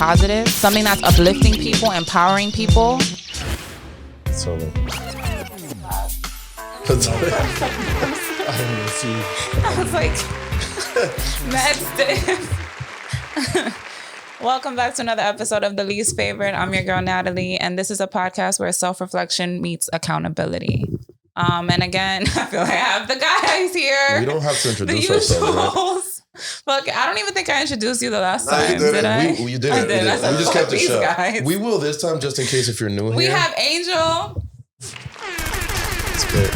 positive, something that's uplifting people, empowering people. So like, I didn't even see. I was like, mad stiff. Welcome back to another episode of The Least Favorite. I'm your girl, Natalie, and this is a podcast where self-reflection meets accountability. And again, I feel like I have the guys here. We don't have to introduce ourselves, right? Look, I don't even think I introduced you the last time. Did I? You did. I did. We just kept it shut. Guys. We will this time, just in case if you're new here. We have Angel. It's good.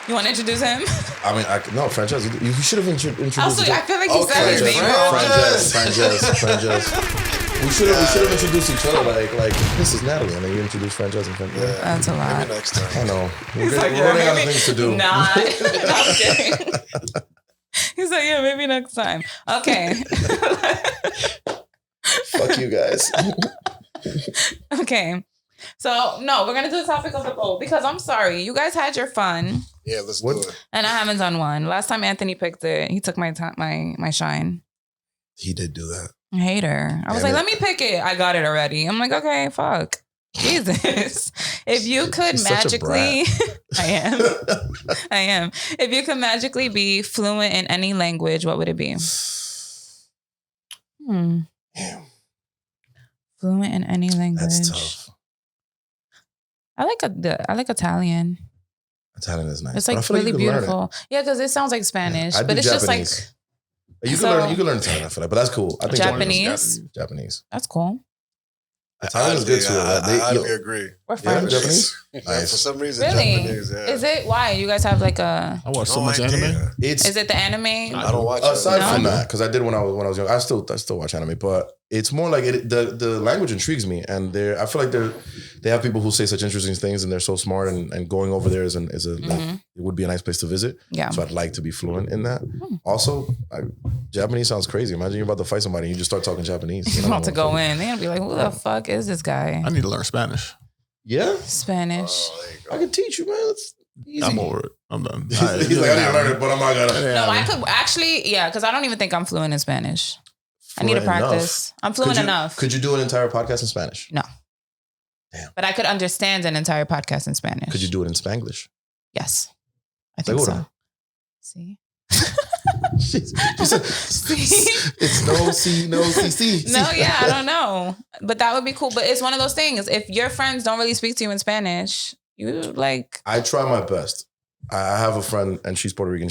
You want to introduce him? I mean, no, Franjez. You should have introduced. Also, I feel like you said his name wrong. Franjez. We should have introduced each other like this is Natalie, and then you introduce Franjez and Franjez. Yeah, that's a lot. Maybe next time. I know. We're running out of things to do. Nah, I'm kidding. He's like, yeah, maybe next time. Okay. Fuck you guys. Okay. So, no, we're going to do the topic of the poll because I'm sorry. You guys had your fun. Yeah, let's do it. And I haven't done one. Last time Anthony picked it, he took my shine. He did do that. Hater. I was like, let me pick it. I got it already. I'm like, okay, fuck. Jesus. If you could magically... I am. If you could magically be fluent in any language, what would it be? Damn. Fluent in any language. That's tough. I like Italian. Italian is nice. It's like really beautiful. Yeah, because it sounds like Spanish, but it's Japanese. just like... You can learn Italian, I feel like, but that's cool. I think Japanese. That's cool. Italian is good too. I agree. We're French. Japanese? Nice. For some reason, really? Japanese, yeah. Is it? Why? You guys have like a... I watch so much anime. Is it the anime? I don't watch aside anime. from that, because I did when I was young. I still watch anime, but it's more like the language intrigues me, and I feel like they have people who say such interesting things, and they're so smart, and going over there is it would be a nice place to visit. Yeah. So I'd like to be fluent in that. Also, Japanese sounds crazy. Imagine you're about to fight somebody and you just start talking Japanese. You're about to go in. They're gonna be like, "Who the fuck is this guy?" I need to learn Spanish. Yeah, Spanish. I can teach you, man. It's easy. I'm over it. I'm done. He's like, I need to learn it, but I'm not gonna. No, I could actually, because I don't even think I'm fluent in Spanish. I need to practice. I'm fluent enough. Could you do an entire podcast in Spanish? No. Damn. But I could understand an entire podcast in Spanish. Could you do it in Spanglish? Yes. I think so. See? She said, See? It's no C, no CC. No, yeah, I don't know. But that would be cool. But it's one of those things. If your friends don't really speak to you in Spanish, you like... I try my best. I have a friend and she's Puerto Rican.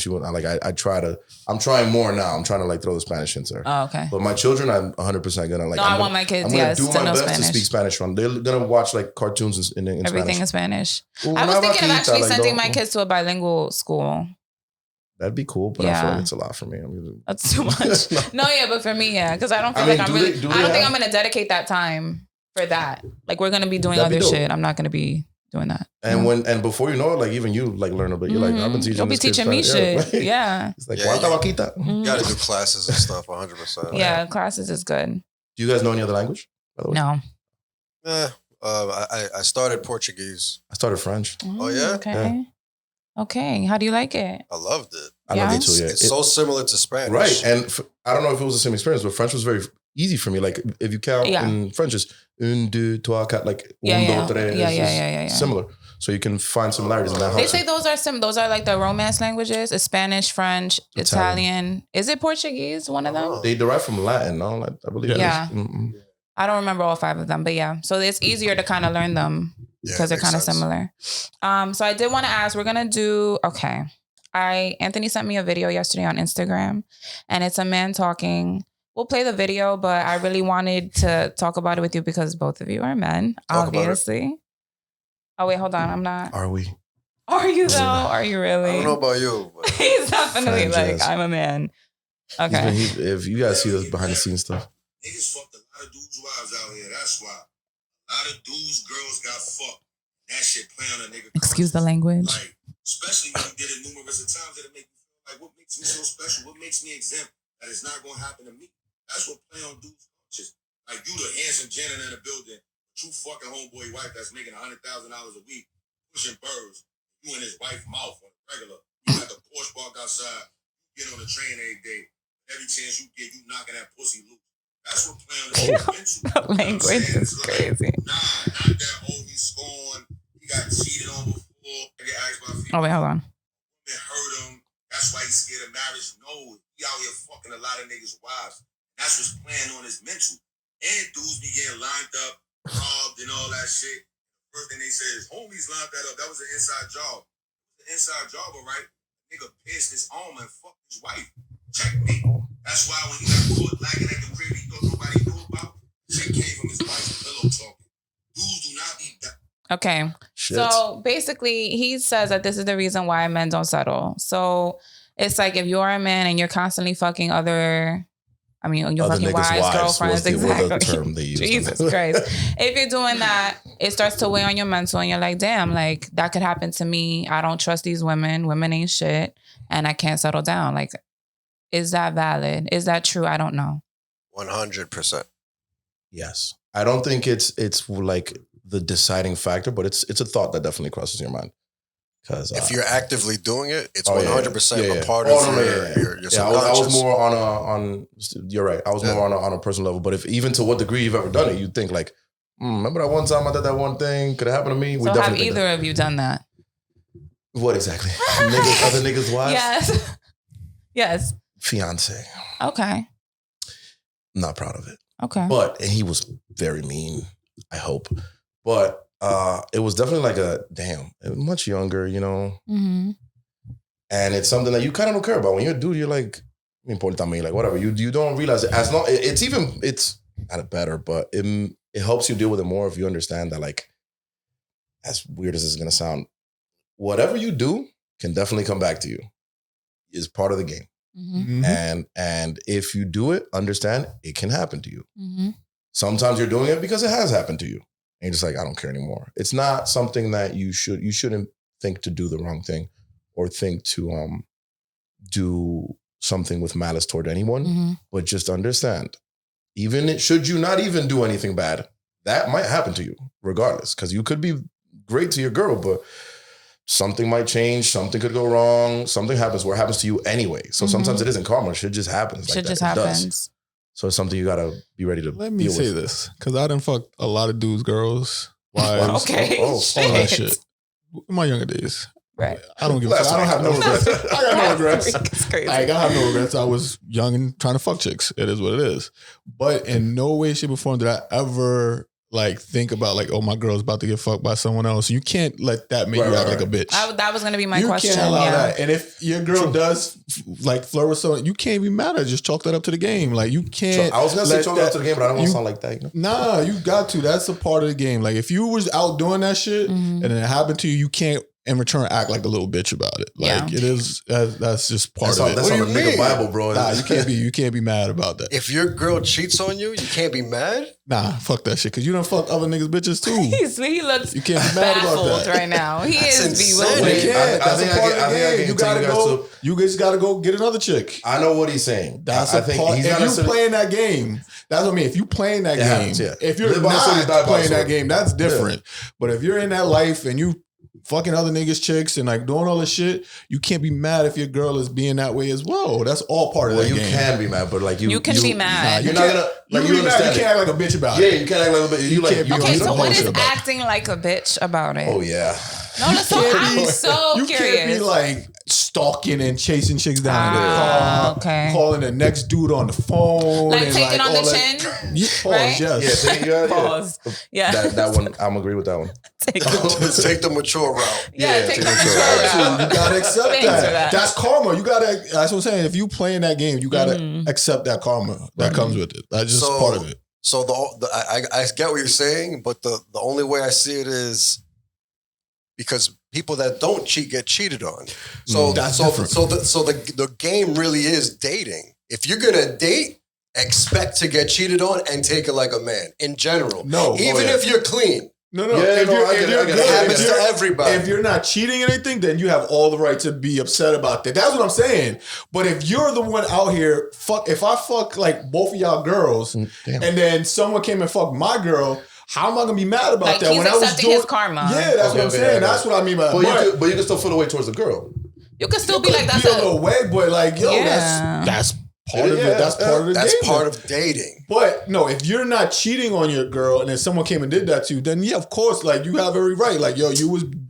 I'm trying more now. I'm trying to like throw the Spanish into her. Oh, okay. But my children, I'm 100% gonna like. No, I want my kids, I'm gonna do my best Spanish. to speak Spanish from. They're gonna watch like cartoons in everything Spanish. in Spanish. I was thinking of actually sending my kids to a bilingual school. That'd be cool, but I feel like it's a lot for me. That's too much. No, yeah, but for me, yeah, because I don't feel like I'm really. I don't think I'm gonna dedicate that time for that. Like we're gonna be doing other shit. I'm not gonna be doing that. And before you know it, like even you like learn a bit. You're like, I've been teaching. You'll be teaching me shit. Yeah. It's like cuánta vaquita. You gotta do classes and stuff 100%. Yeah, classes is good. Do you guys know any other language? By the way? No. I started Portuguese. I started French. Oh yeah? Okay. Yeah. Okay. How do you like it? I loved it. I loved it too, yeah. It's so similar to Spanish. Right. And I don't know if it was the same experience, but French was very easy for me. Like if you count in French, it's un, deux, trois, quatre, like un, deux, tres. Yeah. Similar. So you can find similarities in that. They say those are like the Romance languages. It's Spanish, French, Italian. Is it Portuguese? One of them? They derive from Latin, no? I believe. Yeah. I don't remember all 5 of them, but yeah. So it's easier to kind of learn them because they're kind of similar. So I did want to ask, we're going to do, Anthony sent me a video yesterday on Instagram and it's a man talking. We'll play the video, but I really wanted to talk about it with you because both of you are men, obviously. Oh, wait, hold on. I'm not. Are we? Are you though? Are you really? I don't know about you. But He's definitely Franjez. like, I'm a man. Okay. If you guys see this behind the scenes stuff. Niggas fucked a lot of dudes' wives out here. That's why. A lot of dudes' girls got fucked. That shit play on a nigga. Excuse the language. Like, especially when you did it numerous of times, it'll make you feel like, what makes me so special? What makes me exempt? That it's not going to happen to me. That's what play on dudes' conscious. Like, you the handsome janitor in the building, true fucking homeboy wife that's making $100,000 a week, pushing birds, you and his wife mouth on the regular. You got the Porsche park outside, get on the train every day. every chance you get, you knocking that pussy loose. That's what playing on the mental. Language is crazy. Nah, not that, he's scorned, he got cheated on before. I get asked by female. Oh, wait, hold on. Women hurt him. That's why he's scared of marriage. No, he out here fucking a lot of niggas' wives. That's what's playing on his mental. And dudes be getting lined up, robbed, and all that shit. First thing they say is, homies lined that up. That was an inside job. An inside job, all right? Nigga pierced his arm and fucked his wife. Checkmate. That's why when he got caught lacking at the crib, he thought nobody knew about. Shit came from his wife's pillow talking. Dudes do not eat that. Okay. Shit. So basically, he says that this is the reason why men don't settle. So it's like if you're a man and you're constantly fucking you're Other fucking niggas' wives, girlfriends, was the exactly. term they used. Jesus Christ. If you're doing that, it starts to weigh on your mental and you're like, damn, like that could happen to me. I don't trust these women. Women ain't shit. And I can't settle down. Like, is that valid? Is that true? I don't know. 100%. Yes. I don't think it's like the deciding factor, but it's a thought that definitely crosses your mind. Because if you're actively doing it, it's 100% a part of your I subconscious. was more on you're right. I was more on a personal level. But if even to what degree you've ever done it, you'd think like, remember that one time I did that one thing? Could it happen to me? So have either of you done that? What exactly? Other niggas' wives? Yes. Yes. Fiance. Okay. Not proud of it. Okay. But and he was very mean, I hope. But it was definitely like much younger, you know. Mm-hmm. And it's something that you kind of don't care about. When you're a dude, you're like, like whatever. You don't realize it. As long it's not better, but it helps you deal with it more if you understand that, like, as weird as this is gonna sound, whatever you do can definitely come back to you. Is part of the game. Mm-hmm. And if you do it, understand it can happen to you. Mm-hmm. Sometimes you're doing it because it has happened to you. And you're just like, I don't care anymore. It's not something that you shouldn't think to do the wrong thing or think to do something with malice toward anyone. Mm-hmm. But just understand, should you not even do anything bad, that might happen to you regardless. Because you could be great to your girl, but something might change, something could go wrong, something happens where it happens to you anyway. So sometimes it isn't karma, shit just happens. Shit just happens. So it's something you gotta be ready to Let me say this, because I done fucked a lot of dudes, girls, wives, Okay. all that shit. In my younger days. Right. I don't give a fuck. I don't have no regrets. I got no regrets. It's crazy. Like, I have no regrets. I was young and trying to fuck chicks. It is what it is. But in no way, shape, or form did I ever like think about like, oh, my girl's about to get fucked by someone else. You can't let that make you act like a bitch. That was going to be my question. You can't allow that. And if your girl does like flirt with someone, you can't be mad at her. Just chalk that up to the game. Like, you can't. I was going to say chalk that up to the game, but I don't want to sound like that. You know? Nah, you got to. That's a part of the game. Like, if you was out doing that shit and it happened to you, you can't in return act like a little bitch about it. Like, it is, that's just part of it. That's on the nigga Bible, bro. Nah, you can't be mad about that. If your girl cheats on you, you can't be mad? Nah, fuck that shit. Cause you done fuck other niggas bitches too. He looks you can't be mad about that right now. He That's is insane. bewildered. That's a part of the game. You gotta go. You just gotta go get another chick. I know what he's saying. That's a part. If you playing that game, that's what I mean. If you playing that game, happens, yeah. If you're not playing that game, that's different. But if you're in that life and you fucking other niggas chicks and like doing all this shit, you can't be mad if your girl is being that way as well. That's all part of that game. You can be mad, but like you can be mad. You're not gonna like you can't act like a bitch about it. Yeah, you can't act like a bitch. Okay, so what is acting like a bitch about it? Oh yeah. No, I'm so you curious. Can't be like stalking and chasing chicks down in the car, calling the next dude on the phone, like and taking like on the that. chin. Pause. Right? Yes. Pause. Yeah. That one, I'm agree with that one. Take the mature route. Take the mature route. You gotta accept that. That's karma. You gotta. That's what I'm saying. If you playing that game, you gotta accept that karma that comes with it. That's just part of it. So I get what you're saying, but the only way I see it is because people that don't cheat get cheated on. So the game really is dating. If you're gonna date, expect to get cheated on and take it like a man in general. No, even if you're clean. No. It happens to everybody. If you're not cheating or anything, then you have all the right to be upset about that. That's what I'm saying. But if you're the one out here, if I fuck like both of y'all girls, and then someone came and fucked my girl, how am I gonna be mad about that? He's when accepting his karma. Yeah, that's what I'm saying. That's what I mean by that. But you can still feel the way towards the girl. You can still be like, that's a little way, but like, yo, that's part of it. That's part of the That's game. part of dating. But no, if you're not cheating on your girl and then someone came and did that to you, then yeah, of course, like you have every right. Like, yo, you was trying to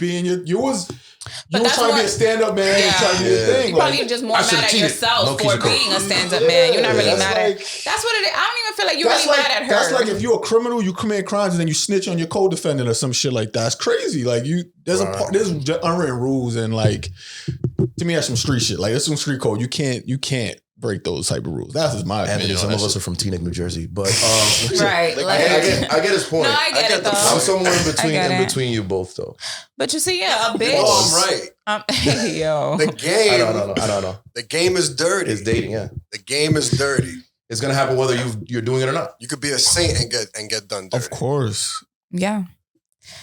be a stand-up man and trying to do your thing. You probably just more mad at yourself for being a stand-up man. You're not really mad at. That's what it is. I don't even feel like you're really mad at her. That's like if you're a criminal, you commit crimes and then you snitch on your co-defendant or some shit like that. That's crazy. Like there's unwritten rules and like to me that's some street shit. Like there's some street code. You can't break those type of rules. That's just my opinion. Some of us are from Teaneck, New Jersey, but right. I get his point. No, I get it though. I'm somewhere in between you both though. But you see, a bitch. Oh, I'm right. Yo. The game. I don't know. The game is dirty. It's dating, yeah. The game is dirty. It's gonna happen whether you're doing it or not. You could be a saint and get done dirty. Of course. Yeah.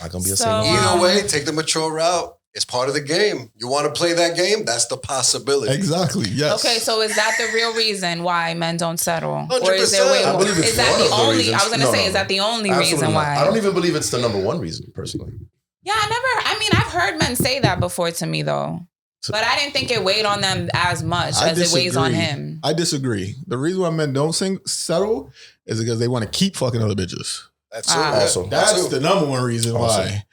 Not gonna be a saint. Either way, take the mature route. It's part of the game. You want to play that game? That's the possibility. Exactly. Yes. Okay, so is that the real reason why men don't settle? 100%. Or is there way more? Is that the only? I was gonna say, is that the only reason why? I don't even believe it's the number one reason, personally. Yeah, I've heard men say that before to me though. But I didn't think it weighed on them as much as it weighs on him. I disagree. The reason why men don't settle is because they want to keep fucking other bitches. That's also that's the number one reason why.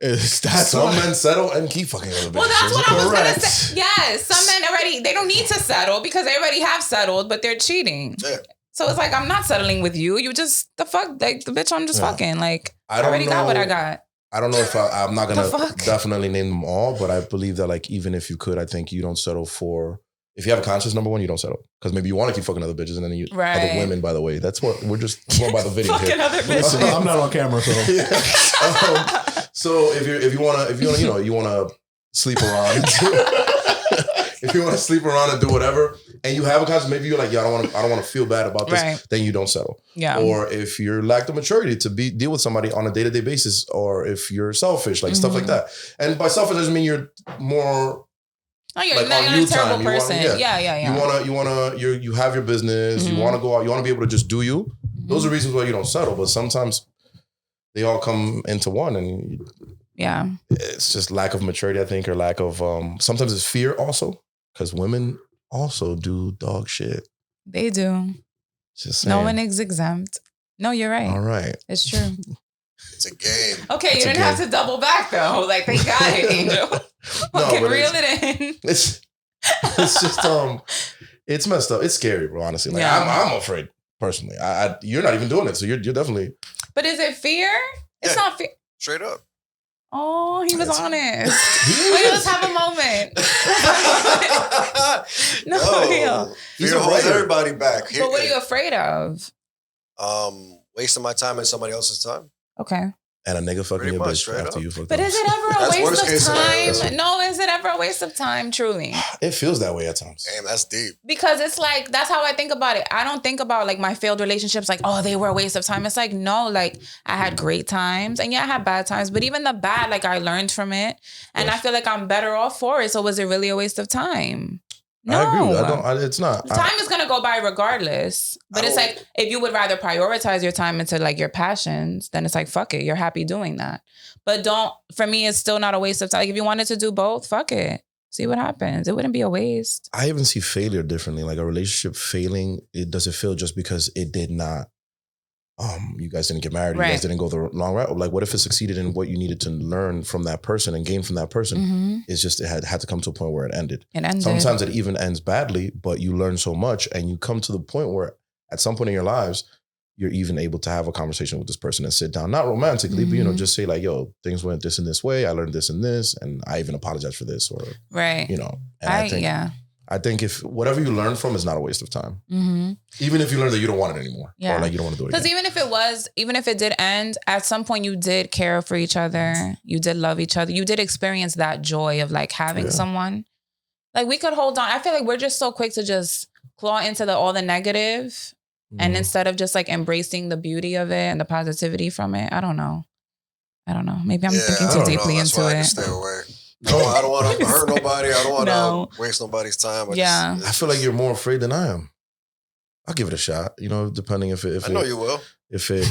Some men settle and keep fucking other bitches. Well, that's what I was gonna say. Yes, some men they don't need to settle because they already have settled, but they're cheating. Yeah. So it's like I'm not settling with you. You just the bitch I'm just fucking. Like I already got what I got. I don't know if I'm not gonna definitely name them all, but I believe that like even if you could, I think you don't settle for. If you have a conscience, number one, you don't settle because maybe you want to keep fucking other bitches and then other women. By the way, that's what we're just going by the video here. Other bitches. Listen, I'm not on camera, so. So if you wanna sleep around, if you want to sleep around and do whatever, and you have a conscience, maybe you're like, I don't want to feel bad about this. Then you don't settle. Yeah. Or if you're lack the maturity to deal with somebody on a day-to-day basis, or if you're selfish, like stuff like that. And by selfish doesn't mean you're more. Oh, you're not a terrible person. You have your business. You want to go out. You want to be able to just do you. Those are reasons why you don't settle. But sometimes they all come into one, and it's just lack of maturity, I think, or lack of. Sometimes it's fear also, because women also do dog shit. They do. Just saying. No one is exempt. No, you're right. All right, it's true. It's a game. Okay, you didn't have to double back though. Like they got it, Angel. Okay, reel it in. It's just it's messed up. It's scary, bro. Honestly, like I'm afraid personally. You're not even doing it, so you're definitely. But is it fear? It's not fear. Straight up. Oh, he was honest. Wait, let's have a moment. No, real. Fear holds everybody back. But what are you afraid of? Wasting my time and somebody else's time. Okay. And a nigga fucking your bitch after you fucked. But is it ever a waste of time? No, is it ever a waste of time, truly? It feels that way at times. Damn, that's deep. Because it's like, that's how I think about it. I don't think about like my failed relationships like, oh, they were a waste of time. It's like, no, like I had great times. And yeah, I had bad times. But even the bad, like I learned from it. And I feel like I'm better off for it. So was it really a waste of time? No. I agree with that. It's not. Time is going to go by regardless. But it's like, if you would rather prioritize your time into like your passions, then it's like, fuck it. You're happy doing that. But for me, it's still not a waste of time. Like if you wanted to do both, fuck it. See what happens. It wouldn't be a waste. I even see failure differently. Like a relationship failing, it doesn't fail just because it did not. You guys didn't get married. Right. You guys didn't go the long route. Like, what if it succeeded in what you needed to learn from that person and gain from that person? Mm-hmm. It's just it had to come to a point where it ended. Sometimes it even ends badly, but you learn so much, and you come to the point where, at some point in your lives, you're even able to have a conversation with this person and sit down, not romantically, but just say like, "Yo, things went this and this way. I learned this and this, and I even apologize for this." Or right, And I think if whatever you learn from is not a waste of time. Mm-hmm. Even if you learn that you don't want it anymore. Or like you don't want to do it again. Because even if it did end, at some point you did care for each other. You did love each other. You did experience that joy of like having someone. Like we could hold on. I feel like we're just so quick to just claw into all the negative. And instead of just like embracing the beauty of it and the positivity from it, I don't know. Maybe I'm thinking too deeply into it. I stay away. No, I don't want to hurt nobody. I don't want to waste nobody's time. I feel like you're more afraid than I am. I'll give it a shot. Depending if I know you will. I feel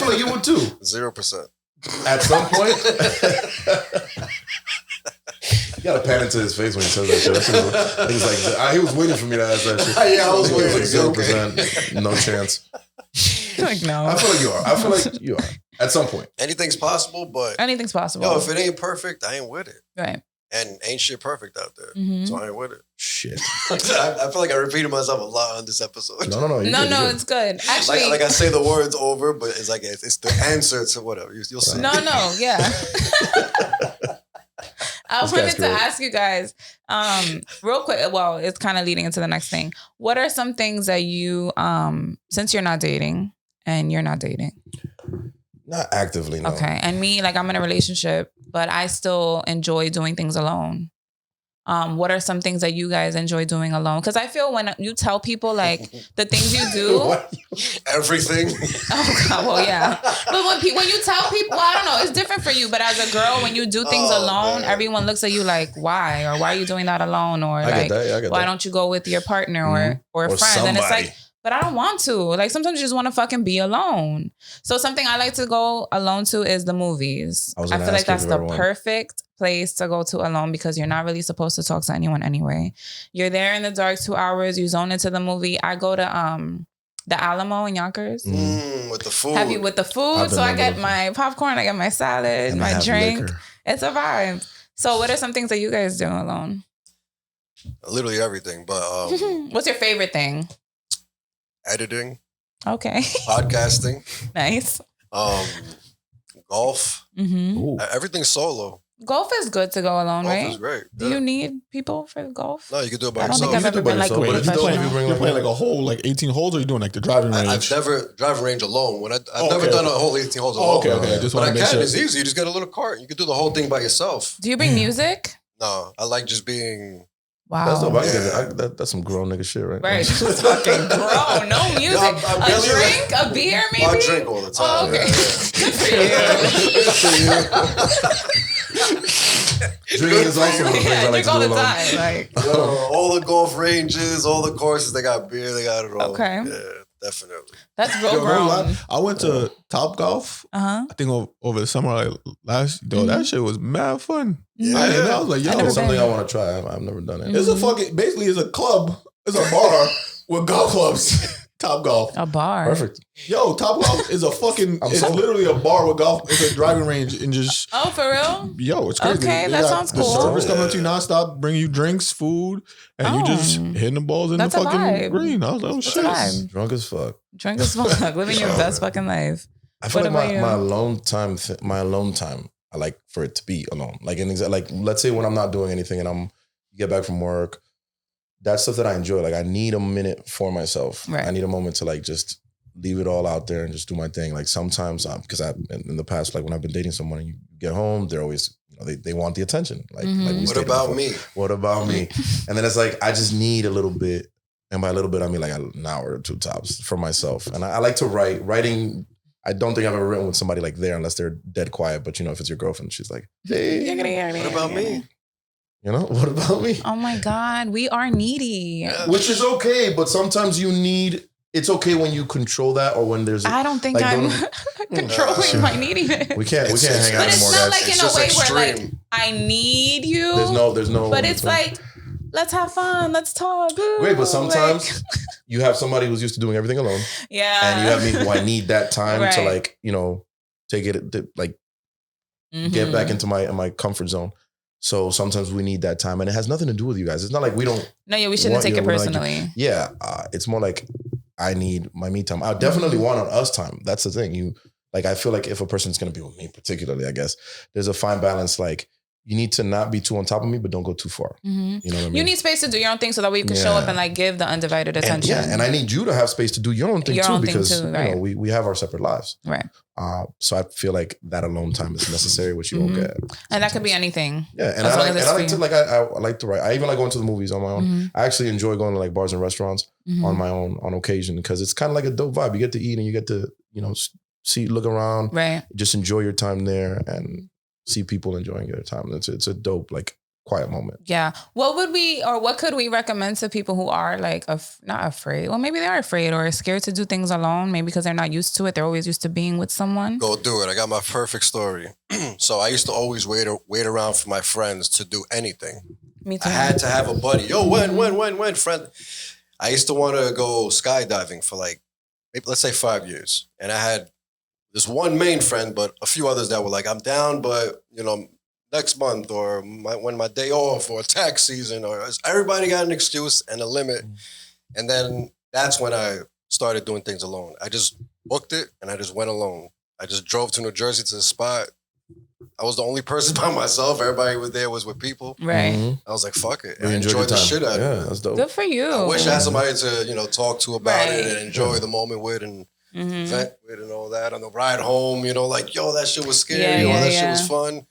like you would too. 0%. At some point. He got a pan into his face when he said that shit. He was like, he was waiting for me to ask that shit. Yeah, I was waiting. Like 0%, no chance. Like, no. I feel like you are. I feel like you are. At some point. Anything's possible, but anything's possible. Yo, if it ain't perfect, I ain't with it. Right. And ain't shit perfect out there. Mm-hmm. So I ain't with it. Shit. I feel like I repeated myself a lot on this episode. No. It's good. Actually, like I say the words over, but it's like it's the answer to whatever. You'll see. No, yeah. I wanted to ask you guys, real quick. Well, it's kind of leading into the next thing. What are some things that you, since you're not dating and you're not dating? Not actively, no. Okay. And me, like I'm in a relationship, but I still enjoy doing things alone. What are some things that you guys enjoy doing alone? Because I feel when you tell people like the things you do, everything. Oh God, well, yeah. But when you tell people, well, I don't know, it's different for you. But as a girl, when you do things alone, everyone looks at you like, why? Or why are you doing that alone? Or like, why don't you go with your partner or friends? Somebody. And it's like, but I don't want to. Like sometimes you just want to fucking be alone. So something I like to go alone to is the movies. I feel like that's the perfect place to go to alone because you're not really supposed to talk to anyone anyway. You're there in the dark 2 hours. You zone into the movie. I go to the Alamo in Yonkers. With the food. Heavy with the food. So I get my popcorn. I get my salad, my drink. Liquor. It's a vibe. So what are some things that you guys do alone? Literally everything. But what's your favorite thing? Editing. Okay. Podcasting. Nice. Golf. Mm-hmm. Everything's solo. Golf is good to go alone, golf right? Is great. Do you need people for golf? No, you can do it by I don't yourself. think I've ever been like a professional. You're playing like a whole 18 holes, or you're doing like the driving range? I've never driving range alone. I've never done a whole 18 holes alone. Okay. Just but I can. Sure. It's easy. You just get a little cart. You can do the whole thing by yourself. Do you bring music? No, I like just being. Wow. That's dope. That's some grown nigga shit, right? Right. Just fucking grown. No music. No, a drink? A beer, maybe? I drink all the time. Oh, okay. Good for you. Drinking is also one of the things I like to do all the alone. time. Like, all the golf ranges, all the courses, they got beer, they got it all. Okay. Yeah, definitely. That's real grown. I went to Top Golf. I think over the summer last. That shit was mad fun. Yeah. I was like, yo, It's something I want to try. I've never done it. It's a fucking basically it's a club. It's a bar with golf clubs. Top Golf. A bar. Perfect. Yo, Top Golf is a fucking. It's literally a bar with golf. It's a driving range and just. Oh, for real? Yo, it's crazy. Okay, that sounds cool. The servers coming up to you nonstop, bringing you drinks, food, and you just hitting the balls in the fucking green. I was like, oh shit. Drunk as fuck. Drunk as fuck. Living your best fucking life. I feel like my alone time. I like for it to be alone. Like let's say when I'm not doing anything and I'm get back from work. That's stuff that I enjoy. Like I need a minute for myself. Right. I need a moment to like just leave it all out there and just do my thing. Like sometimes, because in the past, like when I've been dating someone and you get home, they're always, they want the attention. Like, like we what about me? What about me? And then it's like I just need a little bit, and by a little bit I mean like an hour or two tops for myself. And I like to write. Writing, I don't think I've ever written with somebody like there unless they're dead quiet. But if it's your girlfriend, she's like, hey, what about me? What about me? Oh my God, we are needy. Which is okay, but sometimes it's okay when you control that or when there's I don't think I'm controlling my neediness. We can't hang out anymore, guys. But it's not like in a way extreme. where like I need you. There's no But it's like, let's have fun, let's talk. Great, but sometimes you have somebody who's used to doing everything alone. Yeah. And you have me who I need that time to like, take it like get back into my comfort zone. So sometimes we need that time, and it has nothing to do with you guys. It's not like we don't. No, yeah, we shouldn't take it personally. It's more like I need my me time. I definitely want on us time. That's the thing. I feel like if a person's gonna be with me, particularly, I guess there's a fine balance. Like you need to not be too on top of me, but don't go too far. You know what I mean? You need space to do your own thing so that way you can show up and like give the undivided attention. And I need you to have space to do your own thing too, because we have our separate lives. Right. So I feel like that alone time is necessary, which you won't get. And that could be anything. Yeah, and I like to write. I even like going to the movies on my own. I actually enjoy going to like bars and restaurants on my own on occasion because it's kind of like a dope vibe. You get to eat and you get to look around, right? Just enjoy your time there and see people enjoying their time. It's a dope like quiet moment. Yeah. What could we recommend to people who are like not afraid? Well, maybe they are afraid or scared to do things alone. Maybe because they're not used to it. They're always used to being with someone. Go do it. I got my perfect story. So I used to always wait around for my friends to do anything. Me too. I had to have a buddy. Yo, when, friend? I used to want to go skydiving for like, maybe, let's say 5 years. And I had this one main friend, but a few others that were like, I'm down, but, you know, next month or when my day off or tax season, or everybody got an excuse and a limit. And then that's when I started doing things alone. I just booked it and I just went alone. I just drove to New Jersey to the spot. I was the only person by myself. Everybody was there was with people. Right. I was like, fuck it. You I enjoyed the shit out of it. That's dope. Good for you. I wish I had somebody to, you know, talk to about it and enjoy the moment with and vent with and all that. On the ride home, you know, like, yo, that shit was scary. That shit was fun.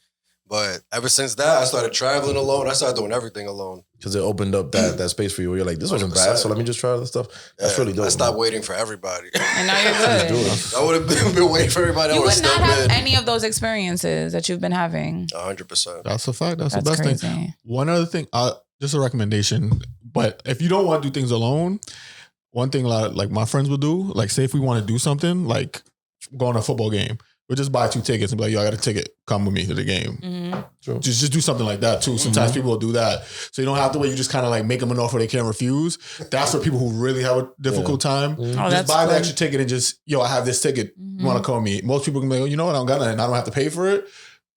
But ever since that, I started traveling alone. I started doing everything alone. Because it opened up that space for you where you're like, this wasn't bad, so let me just try other stuff. That's really dope. I stopped waiting for everybody. And now you're good. I would have been waiting for everybody. You would not have any of those experiences that you've been having. 100%. That's a fact. That's the best crazy. thing. One other thing, just a recommendation, but if you don't want to do things alone, one thing like my friends will do, like say if we want to do something, like go on a football game, we'll just buy 2 tickets and be like, yo, I got a ticket. Come with me to the game. Just do something like that too. Sometimes people will do that. So you don't have to wait. You just kind of like make them an offer they can't refuse. That's for people who really have a difficult time. Just buy the extra ticket and just, yo, I have this ticket. You want to call me? Most people can be like, oh, you know what? I don't got nothing. I don't have to pay for it.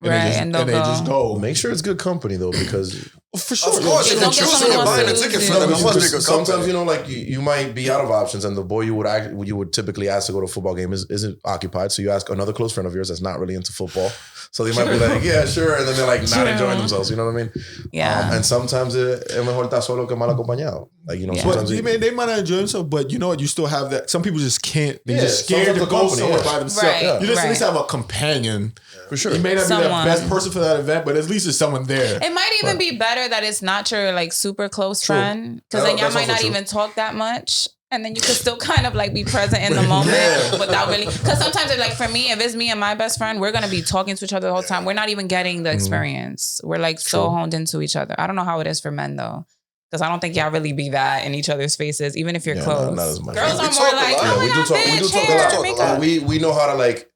And they just go. Make sure it's good company though, because for sure. Of course, if you're choosing and buying a ticket for them, it must be good sometimes company. you know, like you might be out of options, and the boy you would typically ask to go to a football game isn't occupied. So you ask another close friend of yours that's not really into football. So they might be like, yeah, sure, and then they're like not enjoying themselves. You know what I mean? Yeah. And sometimes es mejor estar solo que mal acompañado. Like, you know, sometimes they might not enjoy themselves, but you know what? You still have that. Some people just can't. They're just scared to go somewhere by themselves. Right, You just at least have a companion. For sure. You may not be the best person for that event, but at least there's someone there. It might even be better that it's not your like super close friend, because then y'all might not even talk that much. And then you could still kind of like be present in the moment without really, because sometimes it's like, for me, if it's me and my best friend, we're going to be talking to each other the whole time. We're not even getting the experience. We're like so honed into each other. I don't know how it is for men though, because I don't think y'all really be that in each other's faces, even if you're close. Not as much. Girls are more like, oh my God, we talk a lot. We know how to like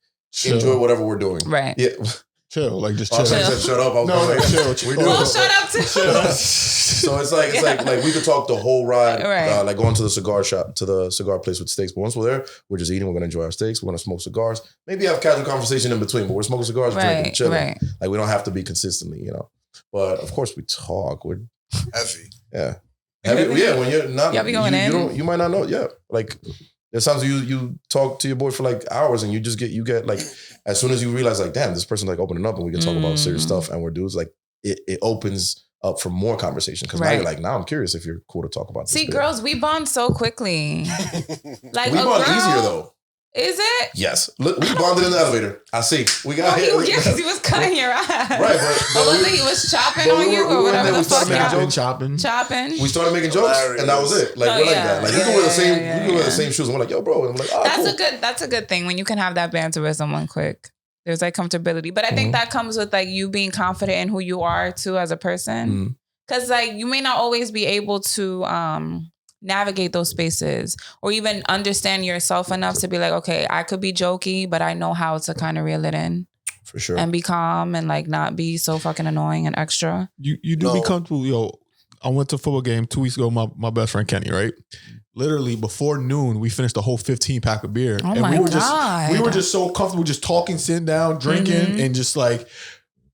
enjoy whatever we're doing. Right. Yeah. Chill, like just chill. I said shut up. I was like, chill. Well, shut up too. So it's like we could talk the whole ride, like going to the cigar shop, to the cigar place with steaks. But once we're there, we're just eating. We're gonna enjoy our steaks. We're gonna smoke cigars. Maybe have casual conversation in between, but we're smoking cigars, drinking, chilling. Right. Like we don't have to be consistently, you know. But of course we talk. We're heavy. Yeah. Heavy. Yeah. When you're not, you might not know. Yeah. Like there's times you talk to your boy for like hours, and you get like, as soon as you realize like, damn, this person's like opening up, and we can talk about serious stuff, and we're dudes, like it opens up for more conversation, because now you're like, now I'm curious if you're cool to talk about this. See, girls, we bond so quickly. Like we bond easier though. Is it? Yes. Look, we bonded in the elevator. I see. We got hit. Yeah, because he was cutting your ass. Right, but he was chopping on you or whatever the fuck. Chopping. We started making jokes, and that was it. Like we're like that. Like we can wear the same. We can wear the same shoes. And we're like, yo, bro. And I'm like, That's a good thing when you can have that banter with someone quick. There's like comfortability, but I think that comes with like you being confident in who you are too as a person. Because like you may not always be able to navigate those spaces or even understand yourself enough to be like, okay, I could be jokey, but I know how to kind of reel it in. For sure. And be calm and like not be so fucking annoying and extra. You do be comfortable. Yo, I went to a football game 2 weeks ago, my best friend Kenny, right? Literally before noon, we finished a whole 15 pack of beer. Oh, and my God. We were just so comfortable, just talking, sitting down, drinking, and just like,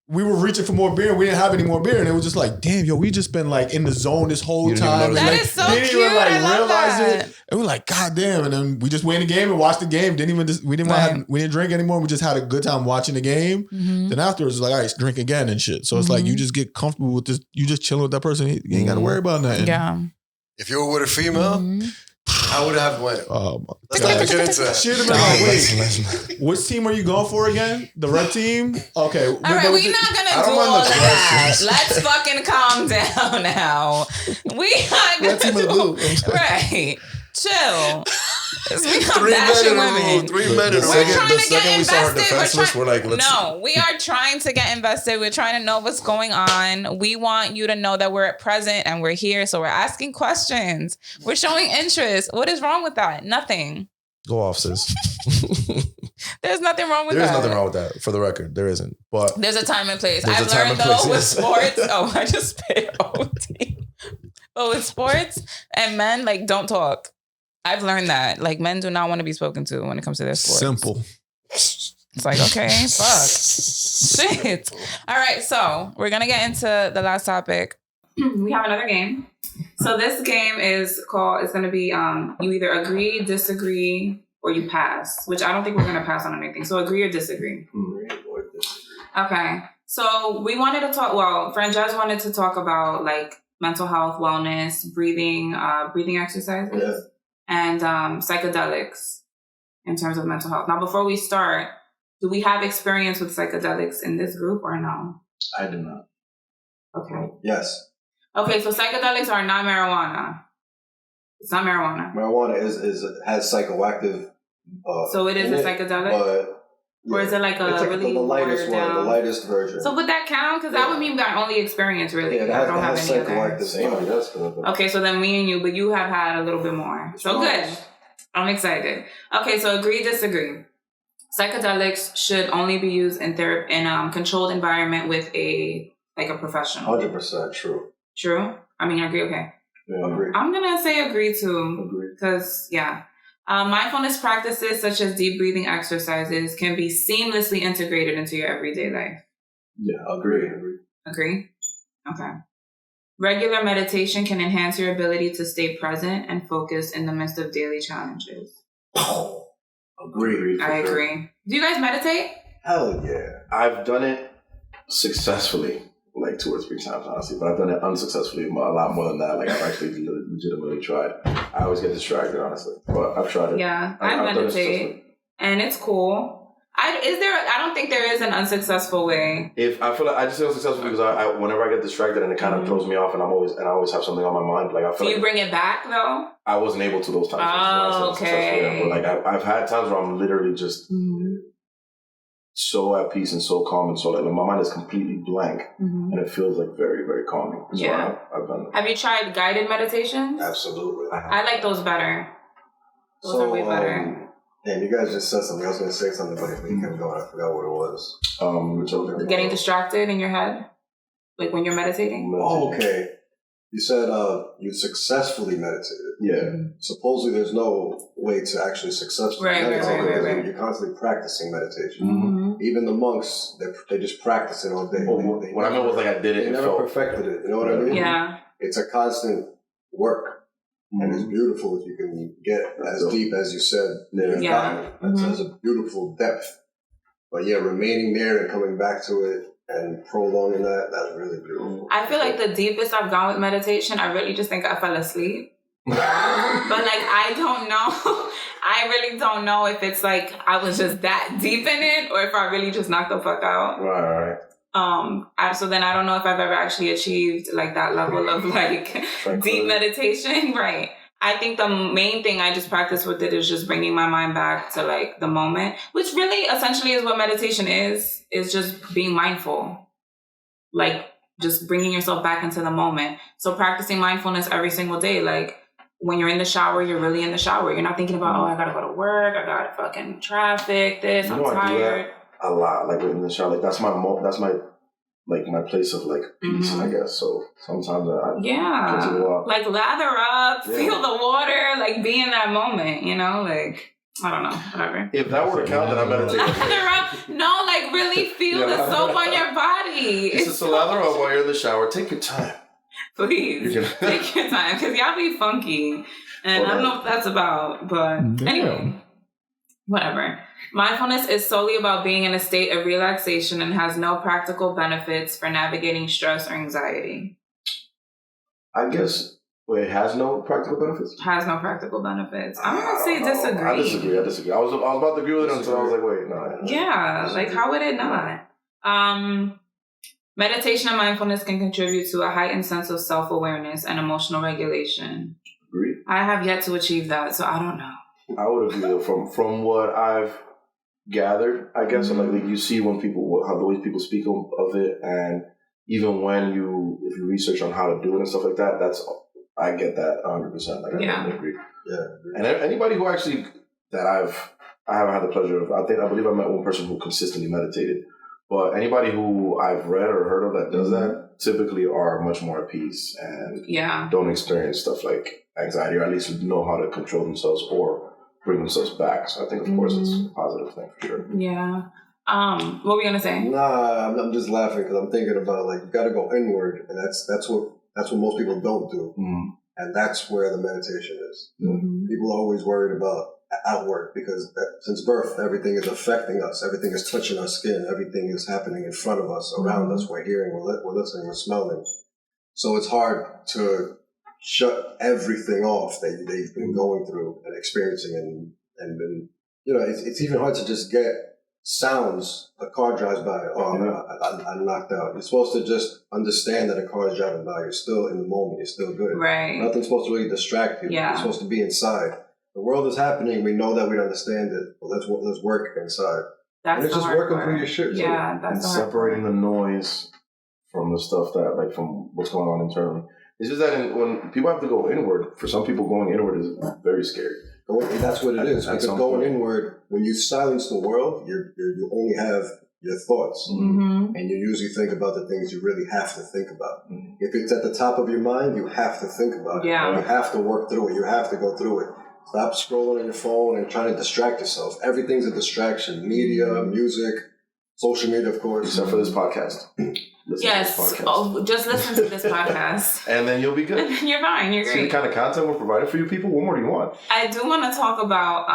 we were reaching for more beer and we didn't have any more beer. And it was just like, damn, yo, we just been like in the zone this whole time. That like, is so cute. Even, like, I love realize it. And we're like, God damn. And then we just went in the game and watched the game. We didn't drink anymore. We just had a good time watching the game. Then afterwards, it's like, all right, drink again and shit. So it's like, you just get comfortable with this. You just chilling with that person. You ain't got to worry about nothing. Yeah. If you were with a female, how would it have went? Let's not get into that. She'd have been like, wait, which team are you going for again? The red team? Okay. All right, we're not going to do all that. Let's fucking calm down now. We not going to do all. Right. Chill. 3 men in a room. 3 men in a room. The second we saw her defenseless, we're like, let's. No, we are trying to get invested. We're trying to know what's going on. We want you to know that we're present and we're here. So we're asking questions. We're showing interest. What is wrong with that? Nothing. Go off, sis. There's nothing wrong with that. There's nothing wrong with that. For the record, there isn't. But there's a time and place. I've learned though with sports. Oh, I just paid OT. But with sports and men, like, don't talk. I've learned that. Like, men do not want to be spoken to when it comes to their sports. Simple. It's like, okay, fuck. Shit. All right, so we're going to get into the last topic. We have another game. So this game is going to be, you either agree, disagree, or you pass, which I don't think we're going to pass on anything. So agree or disagree. Okay. So we wanted to talk, Franjez wanted to talk about, like, mental health, wellness, breathing exercises, and psychedelics in terms of mental health. Now, before we start, do we have experience with psychedelics in this group or no? I do not. Okay. Yes. Okay, so psychedelics are not marijuana. It's not marijuana. Marijuana has psychoactive. So it is a psychedelic? Or is it like a really the lightest one, down? the lightest version. So would that count? Because that would mean my only experience, really. Yeah, I don't have any psychoactive. Okay, so then me and you, but you have had a little bit more. So good. I'm excited. Okay, so agree, disagree. Psychedelics should only be used in controlled environment with a professional. 100% true. True? I mean, agree, okay. Yeah, agree. I'm going to say agree too. Because, yeah. Mindfulness practices such as deep breathing exercises can be seamlessly integrated into your everyday life. Yeah, agree. Agree? Okay. Regular meditation can enhance your ability to stay present and focused in the midst of daily challenges. Oh, agree. I agree. Do you guys meditate? Hell yeah. I've done it successfully. Like 2 or 3 times, honestly, but I've done it unsuccessfully a lot more than that. Like, I've actually legitimately tried. I always get distracted, honestly, but I've tried it. Yeah, I meditate, and it's cool. I don't think there is an unsuccessful way. If I feel like I just feel successful because I whenever I get distracted and it kind of throws me off, and I always have something on my mind. Like, I feel. Do you bring it back though? I wasn't able to those times. Oh, okay. But like I've had times where I'm literally just. So at peace and so calm and so like my mind is completely blank and it feels like very, very calming. So yeah. I've done that. Have you tried guided meditations? Absolutely. I like those better. Those are way better. And you guys just said something. I was going to say something, but we kept going. I forgot what it was. Getting distracted in your head? Like when you're meditating? Oh, okay. You said you successfully meditated. Yeah. Supposedly there's no way to actually successfully meditate. Right. You're constantly practicing meditation. Even the monks, they just practice it all day. What I meant was like I did it. They never perfected it. You know what I mean? Yeah. It's a constant work. And it's beautiful if you can get as deep as you said. Yeah. That's a beautiful depth. But yeah, remaining there and coming back to it and prolonging that's really beautiful. I feel like the deepest I've gone with meditation, I really just think I fell asleep. But like, I don't know. I really don't know if it's like I was just that deep in it or if I really just knocked the fuck out. Right. So then I don't know if I've ever actually achieved like that level of like deep meditation. Right. I think the main thing I just practice with it is just bringing my mind back to like the moment, which really essentially is what meditation is just being mindful. Like just bringing yourself back into the moment. So practicing mindfulness every single day. Like when you're in the shower, you're really in the shower. You're not thinking about, I gotta go to work. I got fucking traffic, this, I'm tired. I do that a lot. Like in the shower, like that's my place of like peace, I guess. So sometimes like lather up, feel the water, like be in that moment, you know, like I don't know, whatever. If that were to count, then I meditate. Lather up, no, like really feel the soap on your body. It's a lather up while you're in the shower. Take your time, please. Take your time, because y'all be funky, and I don't know what that's about, but anyway, whatever. Mindfulness is solely about being in a state of relaxation and has no practical benefits for navigating stress or anxiety. I guess it has no practical benefits? Has no practical benefits. I'm going to say disagree. I disagree. I was about to agree with it until I was like, wait, no. Yeah, like how would it not? Meditation and mindfulness can contribute to a heightened sense of self-awareness and emotional regulation. Agreed. I have yet to achieve that, so I don't know. I would agree though. From what I've gathered, I guess, and like you see when people how the way people speak of it, and even when if you research on how to do it and stuff like that, I get that 100%. Like I agree. Yeah, and anybody who actually that I haven't had the pleasure of. I believe I met one person who consistently meditated, but anybody who I've read or heard of that does that typically are much more at peace and don't experience stuff like anxiety, or at least know how to control themselves or bring themselves back. So I think, of course, it's a positive thing for sure. Yeah. What were you gonna say? Nah, I'm just laughing because I'm thinking about like you got to go inward, and that's what most people don't do, and that's where the meditation is. People are always worried about outward because since birth, everything is affecting us, everything is touching our skin, everything is happening in front of us, around us. We're hearing, we're listening, we're smelling. So it's hard to shut everything off that they've been going through and experiencing, and been, it's even hard to just get sounds. A car drives by, I'm knocked out. You're supposed to just understand that a car is driving by. You're still in the moment. You're still good. Right. Nothing's supposed to really distract you. Yeah. You're supposed to be inside. The world is happening. We know that we don't understand it, but let's work inside. That's it's just working through your shit. Yeah, and separating the noise from the stuff that, like, from what's going on internally. It's just that when people have to go inward, for some people going inward is very scary. That's what it is. Because going inward, when you silence the world, you only have your thoughts, and you usually think about the things you really have to think about. If it's at the top of your mind, you have to think about it. You have to work through it. You have to go through it. Stop scrolling on your phone and trying to distract yourself. Everything's a distraction. Media, music, social media, of course. Except for this podcast. Just listen to this podcast. And then you'll be good. And then you're fine. You're great. See the kind of content we're providing for you people? What more do you want? I do want to talk about,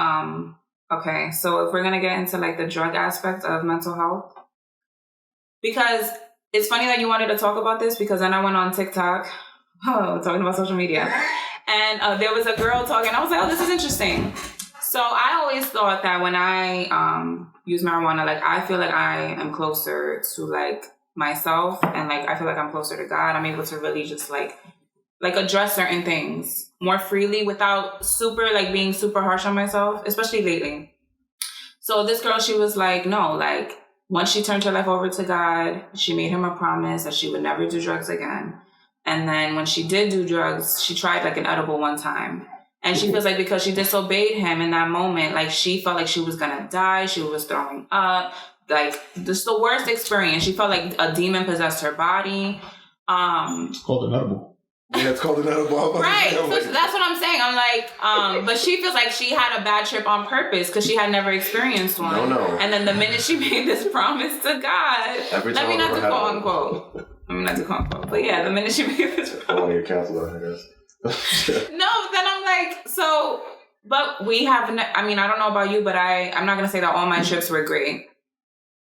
okay, so if we're going to get into like the drug aspect of mental health, because it's funny that you wanted to talk about this, because then I went on TikTok, talking about social media, and there was a girl talking. I was like, oh, this is interesting. So I always thought that when I use marijuana, like I feel like I am closer to like myself, and like I feel like I'm closer to God. I'm able to really just like address certain things more freely without being super harsh on myself, especially lately. So this girl, she was like, no, like once she turned her life over to God, she made him a promise that she would never do drugs again. And then when she did do drugs, she tried like an edible one time. And she feels like because she disobeyed him in that moment, like she felt like she was going to die. She was throwing up. Like, this is the worst experience. She felt like a demon possessed her body. It's called an edible. Yeah, it's called an edible. Right. So that's what I'm saying. I'm like, but she feels like she had a bad trip on purpose because she had never experienced one. No. And then the minute she made this promise to God, let me not do quote unquote. But yeah, the minute she made this promise. I want to get canceled, I guess. No, then I'm like, so, but we have, I mean, I don't know about you, but I'm not going to say that all my trips were great.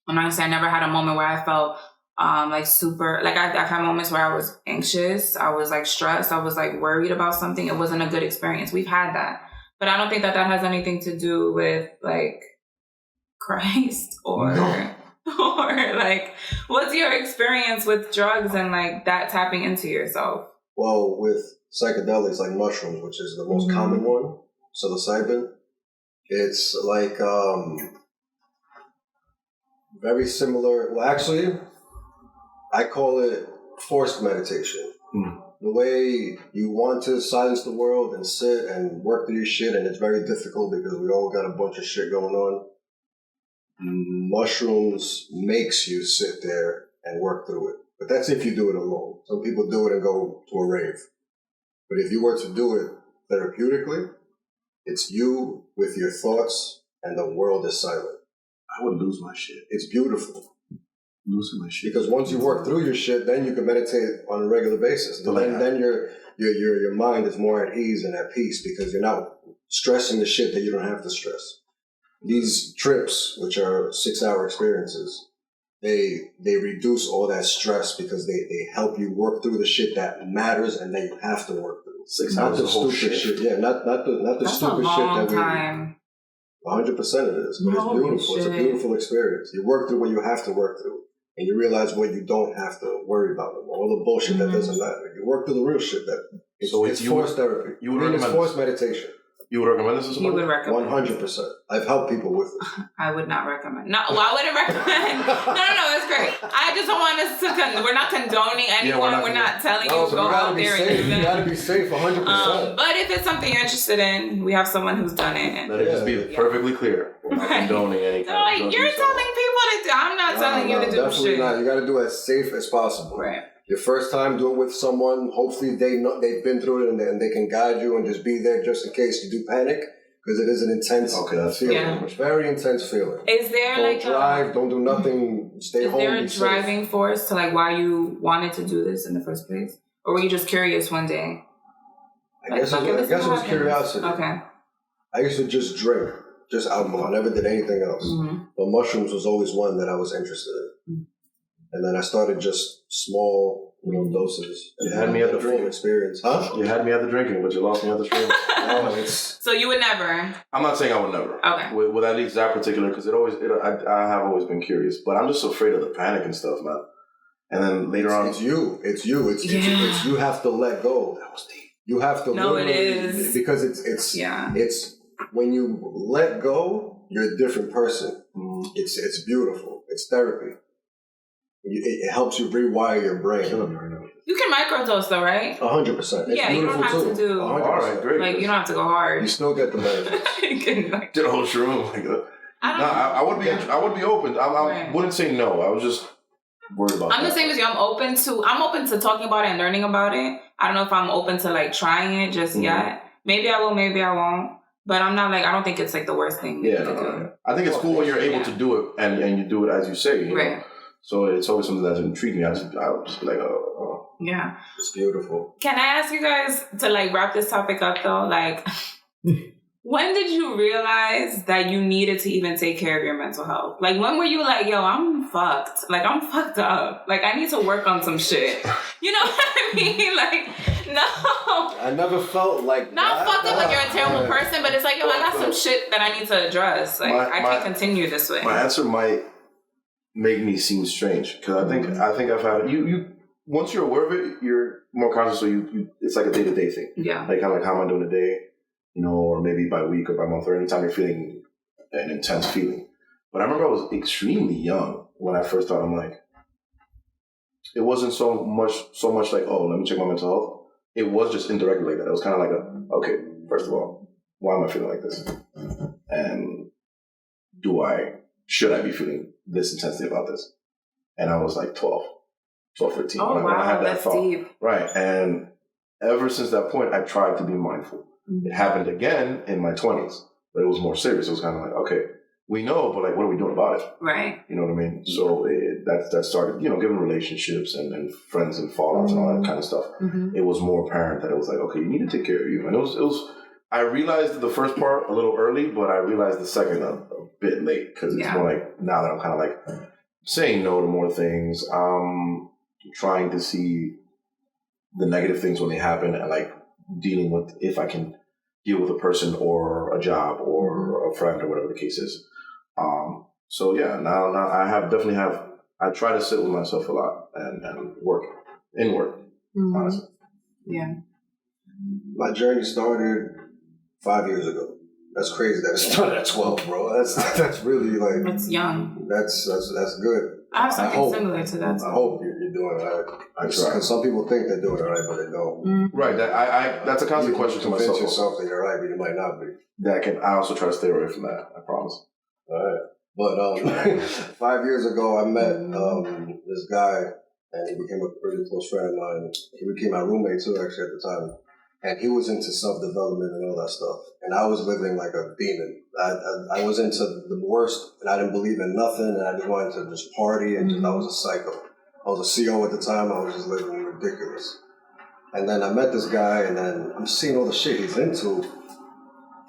I'm not going to say I never had a moment where I felt like super, like I've had moments where I was anxious. I was like stressed. I was like worried about something. It wasn't a good experience. We've had that. But I don't think that has anything to do with like Christ or like, what's your experience with drugs and like that tapping into yourself? Well, with psychedelics like mushrooms, which is the most common one, psilocybin, it's like very similar. Well, actually, I call it forced meditation. The way you want to silence the world and sit and work through your shit, and it's very difficult because we all got a bunch of shit going on. Mushrooms makes you sit there and work through it. But that's if you do it alone. Some people do it and go to a rave. But if you were to do it therapeutically, it's you with your thoughts and the world is silent. I would lose my shit. It's beautiful. Losing my shit. Because once you work through your shit, then you can meditate on a regular basis. Then your mind is more at ease and at peace because you're not stressing the shit that you don't have to stress. These trips, which are 6-hour experiences, they reduce all that stress because they help you work through the shit that matters and that you have to work through. 6 not hours the of whole stupid shit. Yeah, not the That's stupid a shit long that we. time. 100% it is, but it's beautiful. It's a beautiful experience. You work through what you have to work through, and you realize what you don't have to worry about no more. All the bullshit that doesn't matter. You work through the real shit that it's forced therapy. You would it's forced meditation. You would recommend this to someone? You would recommend 100%. I've helped people with it. I would not recommend. No, well, I wouldn't recommend. No, it's great. I just don't want us to. We're not condoning anyone. We're not telling you go out there and do that. You gotta be safe 100%. But if it's something you're interested in, we have someone who's done it. Let it just be perfectly clear. We're not condoning any kind of you're telling people to do. I'm not telling you to do definitely shit. Not. You gotta do it as safe as possible. Right. Your first time, do it with someone. Hopefully they've been through it and they can guide you and just be there just in case you do panic. Because it is an intense feeling. Yeah. Very intense feeling. Is there don't drive, don't do nothing, stay home. Is there a driving force to like why you wanted to do this in the first place? Or were you just curious one day? I guess it was curiosity. Okay. I used to just drink, just alcohol. I never did anything else. Mm-hmm. But mushrooms was always one that I was interested in. Mm-hmm. And then I started just small, doses. You had me at the drinking experience. Huh? You had me at the drinking, but you lost me at the stream. So you would never? I'm not saying I would never. Okay. With at least that particular, because I have always been curious, but I'm just afraid of the panic and stuff, man. And then later on, it's you. You have to let go. That was deep. You have to. No, it is because it's when you let go, you're a different person. Mm. It's beautiful. It's therapy. It helps you rewire your brain. You can microdose though, right? 100%. Yeah, you don't have to do. 100%. All right, great. Like you don't have to go hard. You still get the benefits. Did a whole shroom like that. I would be. I would be open. I wouldn't say no. I was just worried about. I'm the same as you. I'm open to talking about it and learning about it. I don't know if I'm open to like trying it just yet. Maybe I will. Maybe I won't. But I'm not like, I don't think it's like the worst thing. Yeah, no. I think it's cool when you're able to do it and you do it as you say. You know? So it's always something that's intrigued me. I would just be like, oh. Yeah. It's beautiful. Can I ask you guys to like wrap this topic up though? Like, when did you realize that you needed to even take care of your mental health? Like, when were you like, yo, I'm fucked. Like, I'm fucked up. Like, I need to work on some shit. You know what I mean? Like, no. I never felt like not fucked up like you're a terrible person, but it's like, yo, I got some shit that I need to address. Like, I can't continue this way. My answer might make me seem strange because I think I've had you once you're aware of it, you're more conscious. So you it's like a day-to-day thing. Yeah. Like kind of like how am I doing today? Or maybe by week or by month or anytime you're feeling an intense feeling. But I remember I was extremely young when I first thought, I'm like, it wasn't so much like, oh, let me check my mental health. It was just indirectly like that. It was kind of like okay, first of all, why am I feeling like this? And should I be feeling this intensely about this? And I was like 12, 13. Oh, when I had that that's thought. Deep. Right. And ever since that point, I tried to be mindful. It happened again in my 20s, but it was more serious. It was kind of like, okay, we know, but like, what are we doing about it? Right. You know what I mean? So that started, given relationships and friends and fallouts and all that kind of stuff. Mm-hmm. It was more apparent that it was like, okay, you need to take care of you. And it was. I realized the first part a little early, but I realized the second a bit late because it's more like now that I'm kind of like saying no to more things, trying to see the negative things when they happen and like dealing with if I can deal with a person or a job or a friend or whatever the case is. So yeah, now I try to sit with myself a lot and work inward, honestly. Yeah. My journey started 5 years ago. That's crazy that it started at 12, bro. That's really like... That's young. That's good. I have something similar to that. I hope you're doing it right. I try. Because some people think they're doing it right, but they don't. Mm-hmm. Right. That's a constant question to myself. You convince yourself that you're right, but you might not be. I also try to stay away from that. I promise. All right. But 5 years ago, I met this guy, and he became a pretty close friend of mine. He became my roommate, too, actually, at the time. And he was into self-development and all that stuff. And I was living like a demon. I was into the worst, and I didn't believe in nothing, and I just wanted to just party, and I was a psycho. I was a CO at the time. I was just living ridiculous. And then I met this guy, and then I'm seeing all the shit he's into,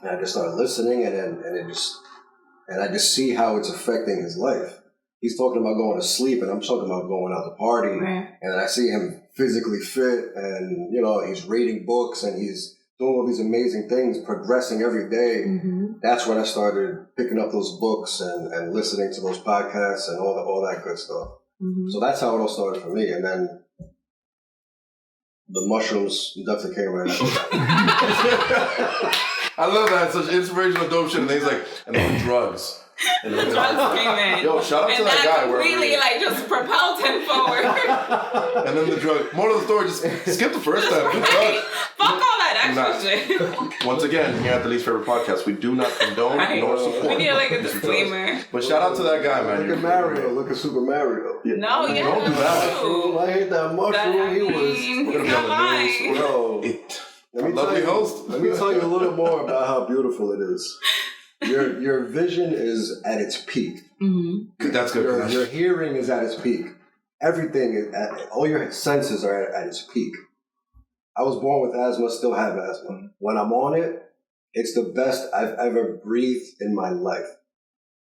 and I just started listening, and I just see how it's affecting his life. He's talking about going to sleep, and I'm talking about going out to party. Right. And I see him physically fit, and he's reading books, and he's doing all these amazing things, progressing every day. Mm-hmm. That's when I started picking up those books and listening to those podcasts and all that good stuff. Mm-hmm. So that's how it all started for me. And then the mushrooms definitely came right after that. I love that. Such inspirational dope shit. And then he's like, and then drugs. And then Drugs came in. Yo, shout out to that guy. Completely like just propelled him forward. And then the drug. Moral of the story, just skip the first step. Right. Fuck all that extra shit. Once again, here at the Least Favorite Podcast, we do not condone nor support. We need like a disclaimer. But shout out to that guy, man. Look at Mario. Look at Super Mario. No, yeah. Don't do that. I hate that mushroom. He was. We're gonna be on the news. Bro, let me tell you a little more about how beautiful it is. Your vision is at its peak. Mm-hmm. That's good. Your hearing is at its peak. Everything is all your senses are at its peak. I was born with asthma, still have asthma. When I'm on it, it's the best I've ever breathed in my life.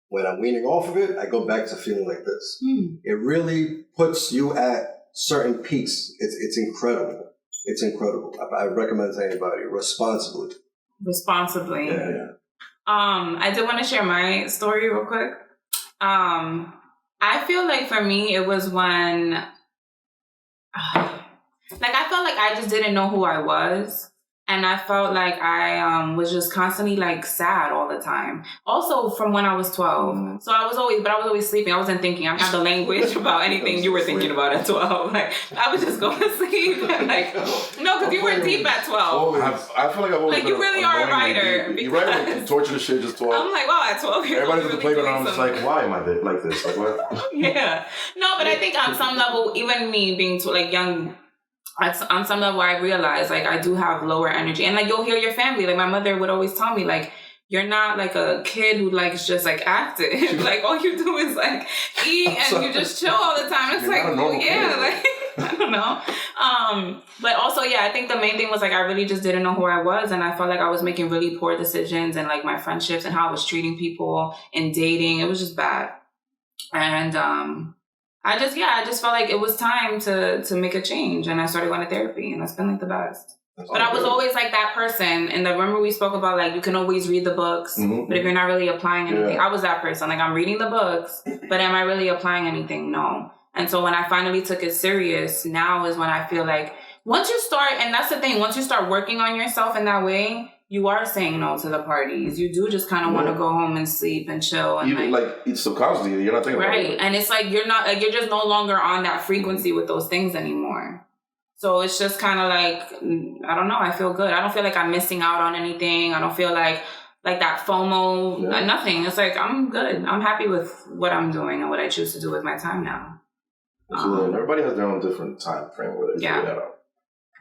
When I'm weaning off of it, I go back to feeling like this. It really puts you at certain peaks. It's incredible. It's incredible. I recommend to anybody responsibly. Yeah. I did want to share my story real quick. I feel like for me, it was when, I felt like I just didn't know who I was. And I felt like I was just constantly sad all the time. Also from when I was 12. So I was always sleeping. I wasn't thinking. I have the language about anything you were thinking about at 12. I would just go to sleep. No, because you were deep at 12. I feel like I've always been you really are a writer. You write like torture the shit just 12. I'm like, wow, at 12 years old. Everybody's at the playground. I'm just like, why am I like this? Like what? Yeah. No, but I think on some level, even me being young. On some level, I realized I do have lower energy, and you'll hear your family. My mother would always tell me you're not a kid who just active. All you do is eat and you just chill all the time. It's I don't know. But also, yeah, I think the main thing was I really just didn't know who I was, and I felt like I was making really poor decisions and my friendships and how I was treating people and dating. It was just bad, and I just felt like it was time to make a change, and I started going to therapy, and that's been the best. But I was always that person, and remember we spoke about you can always read the books, but if you're not really applying anything, I was that person. I'm reading the books, but am I really applying anything? No. And so when I finally took it serious, now is when I feel once you start, and that's the thing, once you start working on yourself in that way, you are saying no to the parties. You do just kind of want to go home and sleep and chill. And it's subconsciously, you're not thinking about it. Right. And it's you're not, you're just no longer on that frequency with those things anymore. So it's just kind of I don't know, I feel good. I don't feel like I'm missing out on anything. I don't feel like that FOMO, nothing. It's I'm good. I'm happy with what I'm doing and what I choose to do with my time now. Absolutely. Everybody has their own different time frame where they figure that out.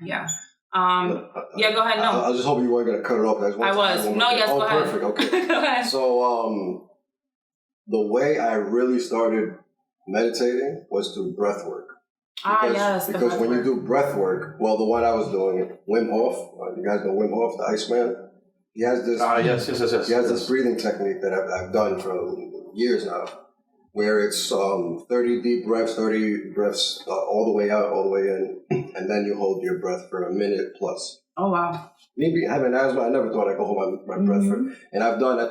Yeah. Yeah, go ahead. No, I just hope you weren't going to cut it off. I was. No, yes, go ahead. Perfect. Okay. Go ahead. So, the way I really started meditating was through breath work. Because when you do breath work, the one I was doing, Wim Hof, you guys know Wim Hof, the Iceman? He has this. Yes. He has this breathing technique that I've done for years now, where it's 30 deep breaths, 30 breaths all the way out, all the way in, and then you hold your breath for a minute plus. Oh wow! Me having asthma, I never thought I could hold my breath for, and I've done I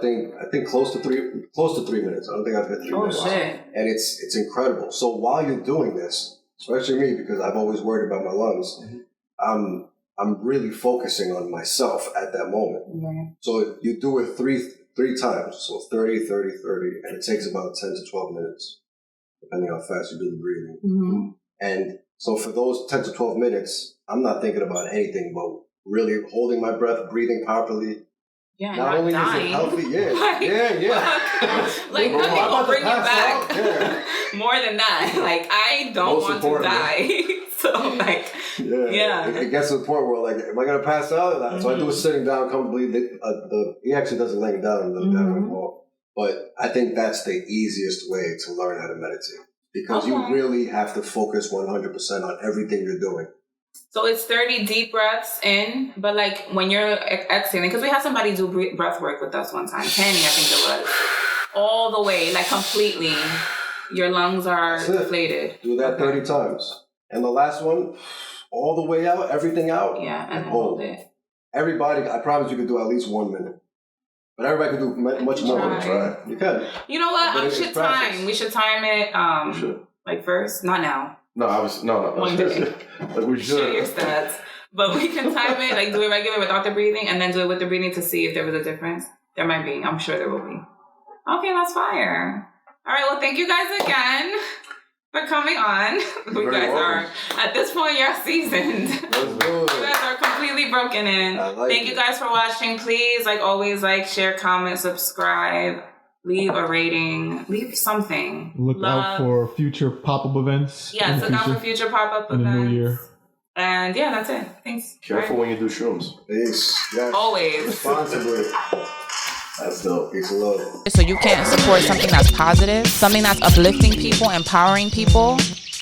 think close to 3 minutes. I don't think I've hit 3 minutes. Oh shit! And it's incredible. So while you're doing this, especially me because I've always worried about my lungs, I'm really focusing on myself at that moment. Mm-hmm. So you do it three times, so 30, 30, 30, and it takes about 10 to 12 minutes, depending how fast you do the breathing. Mm-hmm. And so for those 10 to 12 minutes, I'm not thinking about anything but really holding my breath, breathing properly. Yeah, not only dying. is it healthy, nothing will bring you back more than that. I don't want to die. So it gets to the point where am I gonna pass out? So I do it sitting down comfortably. He actually doesn't lay down. But I think that's the easiest way to learn how to meditate because you really have to focus 100% on everything you're doing. So it's 30 deep breaths in, but when you're exhaling, because we had somebody do breath work with us one time, Penny, I think it was, all the way, completely. Your lungs are deflated. Do that 30 times. And the last one, all the way out, everything out. Yeah, and hold it. Everybody, I promise you could do at least 1 minute. But everybody can do much more. Try. You can. You know what? We should time it first. Not now. No, obviously, no. One day. We should. Share your stats. But we can time it, like do it regular without the breathing, and then do it with the breathing to see if there was a difference. There might be. I'm sure there will be. Okay, that's fire. All right, well, thank you guys again for coming on. You guys are, at this point, you're seasoned. You guys are completely broken in. Thank you guys for watching. Please, like always, like, share, comment, subscribe, leave a rating, leave something. Look out for future pop-up events. Yes, look out for future pop-up events. In the new year. And yeah, that's it. Thanks. Careful when you do shrooms. Peace. Yes. Always. Responsibly. That's dope. Peace and love. So you can't support something that's positive, something that's uplifting people, empowering people,